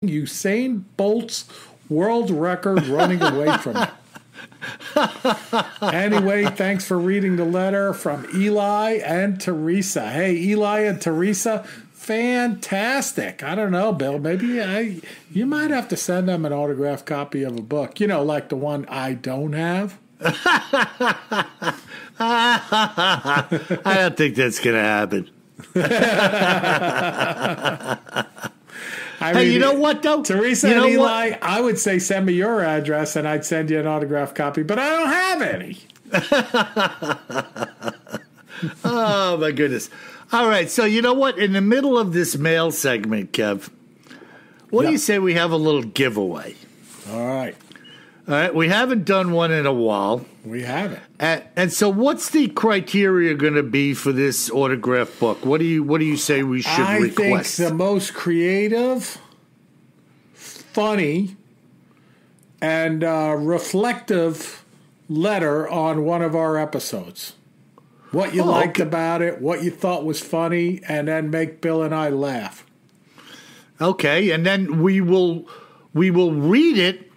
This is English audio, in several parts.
Usain Bolt's world record running away from it. Anyway, thanks for reading the letter from Eli and Teresa. Hey, Eli and Teresa, fantastic. I don't know, Bill. Maybe you might have to send them an autographed copy of a book. You know, like the one I don't have. I don't think that's going to happen. I mean, you know what, though? Teresa and Eli, I would say send me your address and I'd send you an autographed copy, but I don't have any. Oh, my goodness. All right, so you know what? In the middle of this mail segment, Kev, what do you say we have a little giveaway? All right. All right, we haven't done one in a while. We haven't. And so what's the criteria going to be for this autograph book? What do you say we should request? I think the most creative, funny, and reflective letter on one of our episodes. What you liked about it, what you thought was funny, and then make Bill and I laugh. Okay, and then we will read it.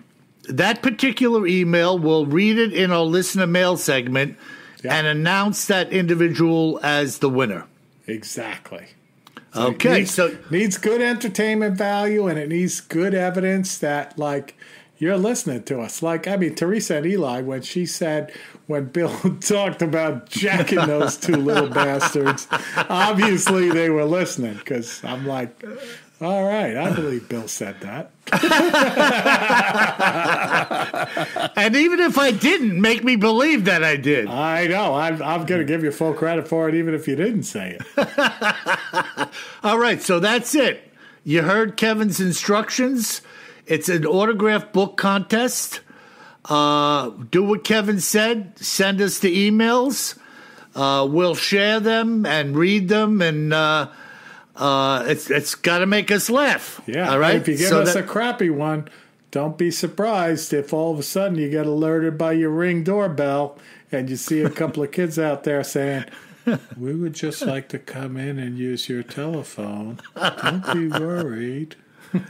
That particular email, we'll read it in our listener mail segment and announce that individual as the winner. Exactly. So okay. Needs good entertainment value, and it needs good evidence that, like, you're listening to us. Like, I mean, Teresa and Eli, when Bill talked about jacking those two little bastards, obviously they were listening, because I'm like, all right, I believe Bill said that. And even if I didn't, make me believe that I did. I know. I'm going to give you full credit for it, even if you didn't say it. All right, so that's it. You heard Kevin's instructions. It's an autograph book contest. Do what Kevin said. Send us the emails. We'll share them and read them, and it's got to make us laugh. Yeah. All right. If you give us a crappy one, don't be surprised if all of a sudden you get alerted by your Ring doorbell and you see a couple of kids out there saying, "We would just like to come in and use your telephone. Don't be worried."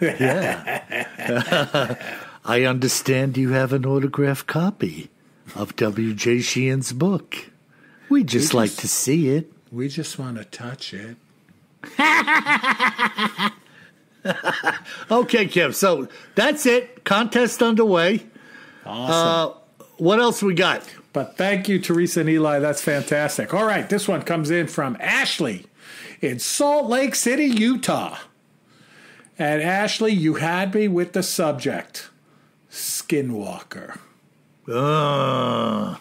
Yeah. I understand you have an autographed copy of W.J. Sheehan's book. We'd just like to see it. We just want to touch it. Okay, Kev. So that's it. Contest underway. Awesome. What else we got? But thank you, Teresa and Eli. That's fantastic. All right, this one comes in from Ashley in Salt Lake City, Utah. And Ashley, you had me with the subject, Skinwalker. So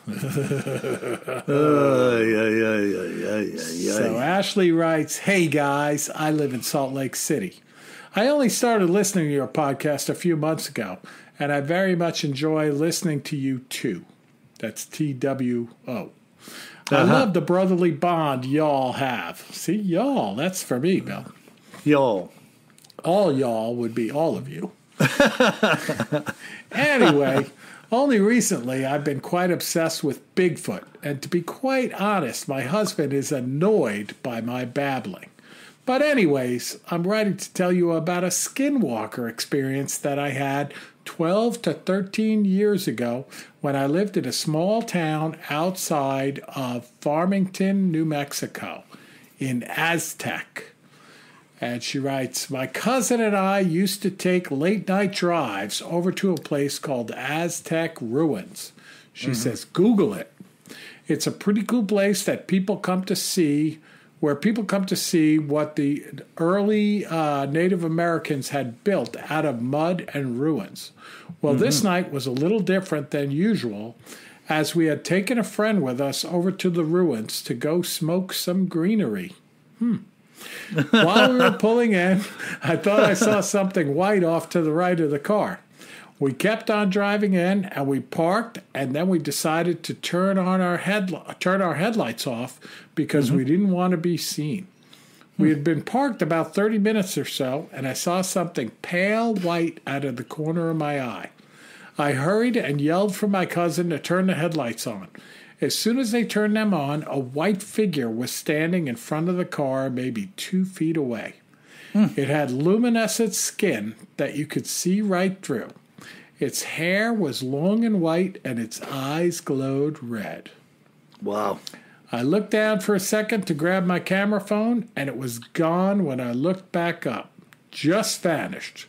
Ashley writes, "Hey guys, I live in Salt Lake City. I only started listening to your podcast a few months ago, and I very much enjoy listening to you too." That's TWO. I love the brotherly bond y'all have. See, y'all, that's for me, Bill. Y'all. All y'all would be all of you. Anyway, only recently I've been quite obsessed with Bigfoot, and to be quite honest, my husband is annoyed by my babbling. But anyways, I'm writing to tell you about a skinwalker experience that I had 12 to 13 years ago when I lived in a small town outside of Farmington, New Mexico, in Aztec. And she writes, "My cousin and I used to take late-night drives over to a place called Aztec Ruins." She says, Google it. It's a pretty cool place that people come to see, where people come to see what the early Native Americans had built out of mud and ruins. Well, this night was a little different than usual, as we had taken a friend with us over to the ruins to go smoke some greenery. While we were pulling in, I thought I saw something white off to the right of the car. We kept on driving in, and we parked, and then we decided to turn our headlights off because we didn't want to be seen. We had been parked about 30 minutes or so, and I saw something pale white out of the corner of my eye. I hurried and yelled for my cousin to turn the headlights on. As soon as they turned them on, a white figure was standing in front of the car, maybe 2 feet away. It had luminescent skin that you could see right through. Its hair was long and white, and its eyes glowed red. Wow. I looked down for a second to grab my camera phone, and it was gone when I looked back up. Just vanished.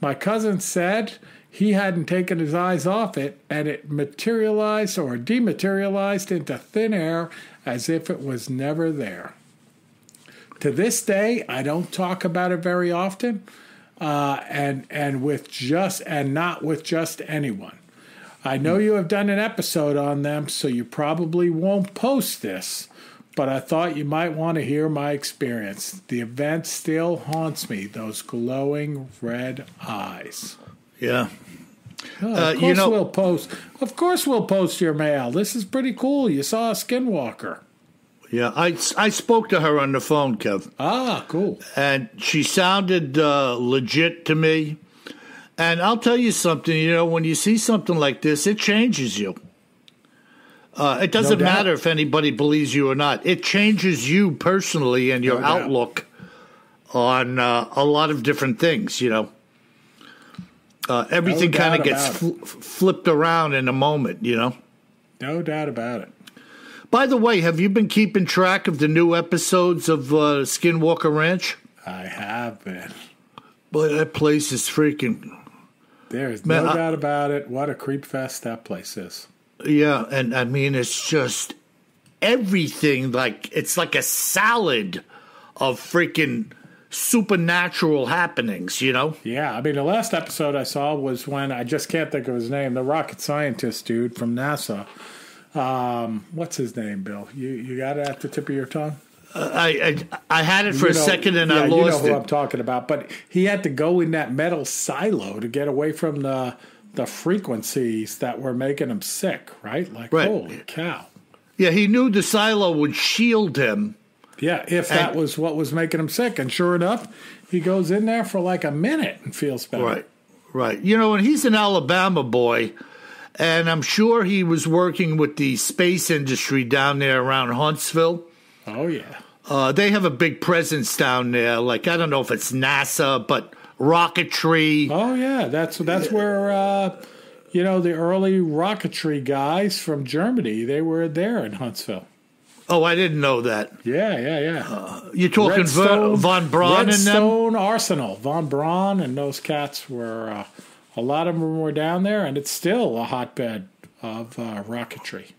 My cousin said he hadn't taken his eyes off it, and it materialized or dematerialized into thin air as if it was never there. To this day, I don't talk about it very often, and not with just anyone. I know you have done an episode on them, so you probably won't post this, but I thought you might want to hear my experience. The event still haunts me, those glowing red eyes. Yeah. Of course we'll post. Of course we'll post your mail. This is pretty cool. You saw a skinwalker. Yeah, I spoke to her on the phone, Kev. Ah, cool. And she sounded legit to me. And I'll tell you something, when you see something like this, it changes you. It doesn't matter if anybody believes you or not. It changes you personally and your outlook on a lot of different things, Everything kind of gets flipped around in a moment, No doubt about it. By the way, have you been keeping track of the new episodes of Skinwalker Ranch? I have been. Boy, that place is freaking... There's no doubt about it. What a creep fest that place is. Yeah, and I mean, it's just everything. It's like a salad of freaking supernatural happenings, Yeah, I mean, the last episode I saw was when, I just can't think of his name, the rocket scientist dude from NASA. What's his name, Bill? You got it at the tip of your tongue? I had it for a second and I lost it. You know who I'm talking about. But he had to go in that metal silo to get away from the frequencies that were making him sick, right? Holy cow. Yeah, he knew the silo would shield him. Yeah, if that was what was making him sick. And sure enough, he goes in there for like a minute and feels better. Right. And he's an Alabama boy. And I'm sure he was working with the space industry down there around Huntsville. Oh, yeah. They have a big presence down there. I don't know if it's NASA, but rocketry. Oh, yeah. That's where, the early rocketry guys from Germany, they were there in Huntsville. Oh, I didn't know that. Yeah. You're talking Von Braun and them? Redstone Arsenal. Von Braun and those cats were... a lot of them were down there, and it's still a hotbed of rocketry.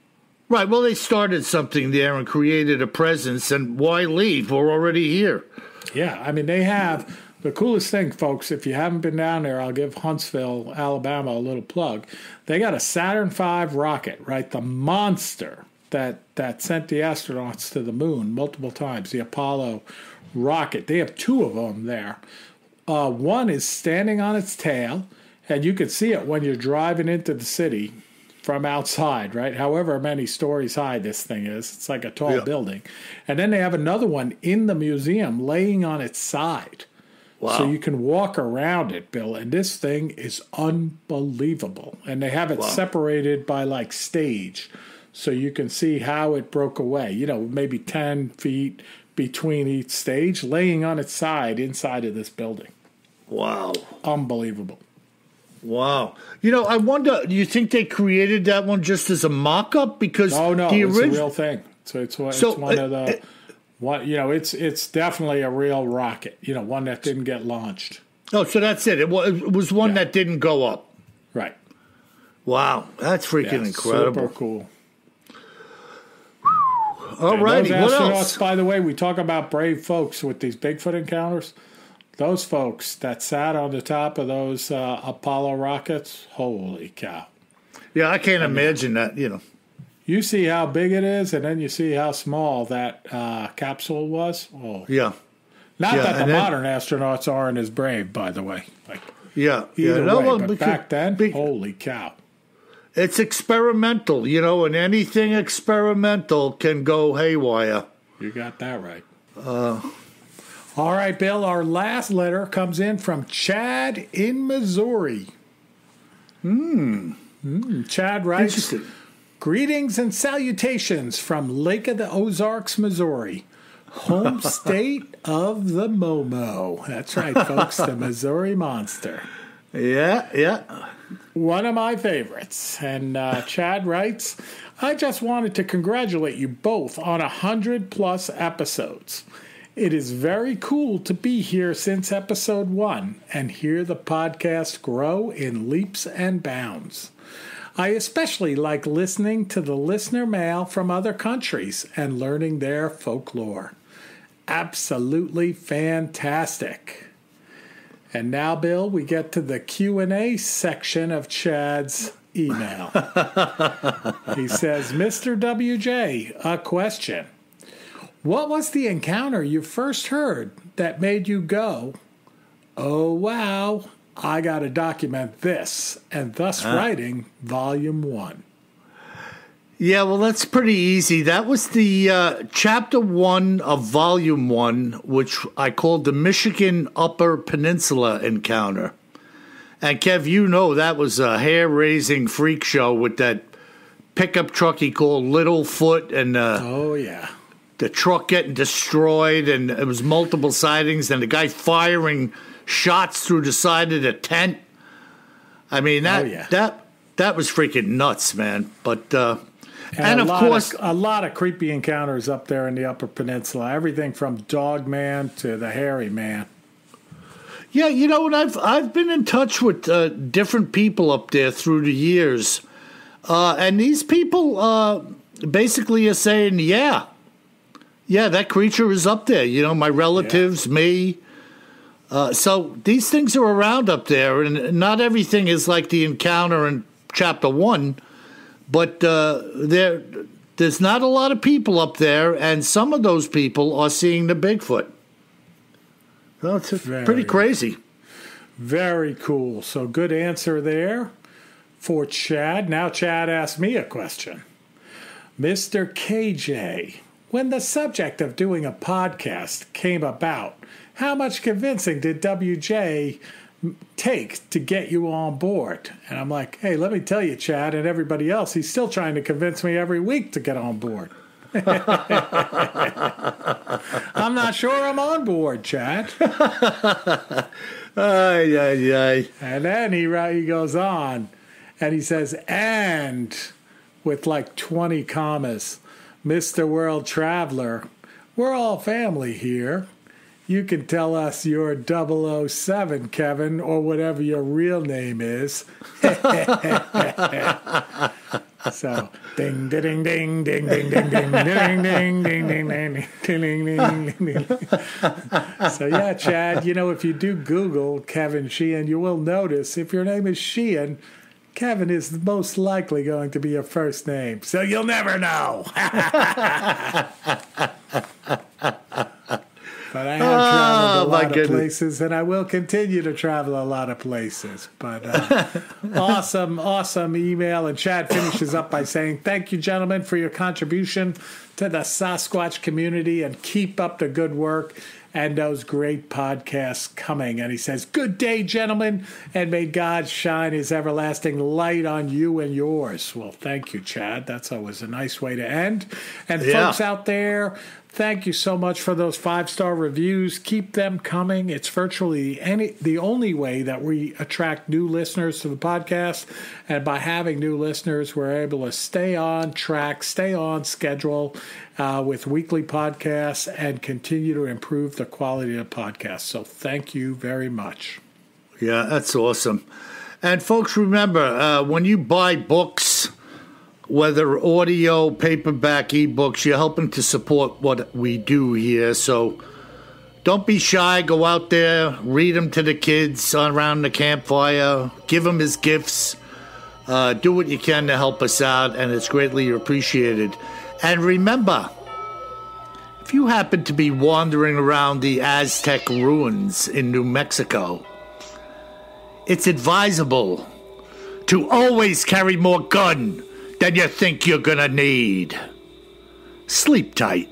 Right. Well, they started something there and created a presence, and why leave? We're already here. Yeah. I mean, they have the coolest thing, folks. If you haven't been down there, I'll give Huntsville, Alabama, a little plug. They got a Saturn V rocket, right? The monster that sent the astronauts to the moon multiple times, the Apollo rocket. They have two of them there. One is standing on its tail, and you can see it when you're driving into the city from outside, right? However many stories high this thing is. It's like a tall building. And then they have another one in the museum laying on its side. Wow. So you can walk around it, Bill. And this thing is unbelievable. And they have it separated by stage. So you can see how it broke away. Maybe 10 feet between each stage, laying on its side inside of this building. Wow. Unbelievable. Wow. I wonder, do you think they created that one just as a mock-up? Because no, it's a real thing. So it's one of the... it's definitely a real rocket, one that didn't get launched. Oh, so that's it. It was one that didn't go up. Right. Wow. That's freaking incredible. Super cool. All righty. What else? By the way, we talk about brave folks with these Bigfoot encounters. Those folks that sat on the top of those Apollo rockets, holy cow. Yeah, I can't imagine that, You see how big it is, and then you see how small that capsule was. Oh. Yeah. Not that the modern astronauts aren't as brave, by the way. Either way, but back then, holy cow. It's experimental, and anything experimental can go haywire. You got that right. All right, Bill, our last letter comes in from Chad in Missouri. Chad writes, "Greetings and salutations from Lake of the Ozarks, Missouri. Home state of the Momo. That's right, folks, the Missouri Monster. Yeah. One of my favorites. And Chad writes, I just wanted to congratulate you both on 100+ episodes. It is very cool to be here since episode 1 and hear the podcast grow in leaps and bounds. I especially like listening to the listener mail from other countries and learning their folklore. Absolutely fantastic. And now, Bill, we get to the Q&A section of Chad's email. He says, Mr. WJ, a question. What was the encounter you first heard that made you go, oh, wow, I got to document this, and thus writing Volume 1? Yeah, well, that's pretty easy. That was the Chapter 1 of Volume 1, which I called the Michigan Upper Peninsula Encounter. And, Kev, you know that was a hair-raising freak show with that pickup truck he called Littlefoot and oh, yeah. The truck getting destroyed, and it was multiple sightings, and the guy firing shots through the side of the tent. I mean, that was freaking nuts, man. But and of course, a lot of creepy encounters up there in the Upper Peninsula. Everything from Dog Man to the Hairy Man. Yeah, you know, and I've been in touch with different people up there through the years, and these people basically are saying, yeah, that creature is up there. You know, my relatives, me. So these things are around up there, and not everything is like the encounter in Chapter 1, but there's not a lot of people up there, and some of those people are seeing the Bigfoot. So it's pretty crazy. Very cool. So good answer there for Chad. Now Chad asked me a question. Mr. KJ, when the subject of doing a podcast came about, how much convincing did WJ take to get you on board? And I'm like, hey, let me tell you, Chad, and everybody else, he's still trying to convince me every week to get on board. I'm not sure I'm on board, Chad. Ay. And then he goes on, and he says, and with like 20 commas, Mr. World Traveler, we're all family here. You can tell us your 007, Kevin, or whatever your real name is. So, ding, ding, ding, ding, ding, ding, ding, ding, ding, ding, ding, ding, ding, ding, ding. So, yeah, Chad, you know, if you do Google Kevin Sheehan, you will notice if your name is Sheehan, Kevin is most likely going to be your first name. So you'll never know. But I have traveled a lot of places, and I will continue to travel a lot of places. But awesome email. And Chad finishes up by saying, thank you, gentlemen, for your contribution to the Sasquatch community, and keep up the good work and those great podcasts coming. And he says, good day, gentlemen, and may God shine his everlasting light on you and yours. Well, thank you, Chad. That's always a nice way to end. And folks out there, thank you so much for those 5-star reviews. Keep them coming. It's virtually the only way that we attract new listeners to the podcast. And by having new listeners, we're able to stay on track, stay on schedule with weekly podcasts, and continue to improve the quality of the podcast. So thank you very much. Yeah, that's awesome. And folks, remember, when you buy books, whether audio, paperback, ebooks, you're helping to support what we do here. So don't be shy. Go out there, read them to the kids around the campfire, give them as gifts. Do what you can to help us out, and it's greatly appreciated. And remember, if you happen to be wandering around the Aztec ruins in New Mexico, it's advisable to always carry more gun than you think you're gonna need. Sleep tight.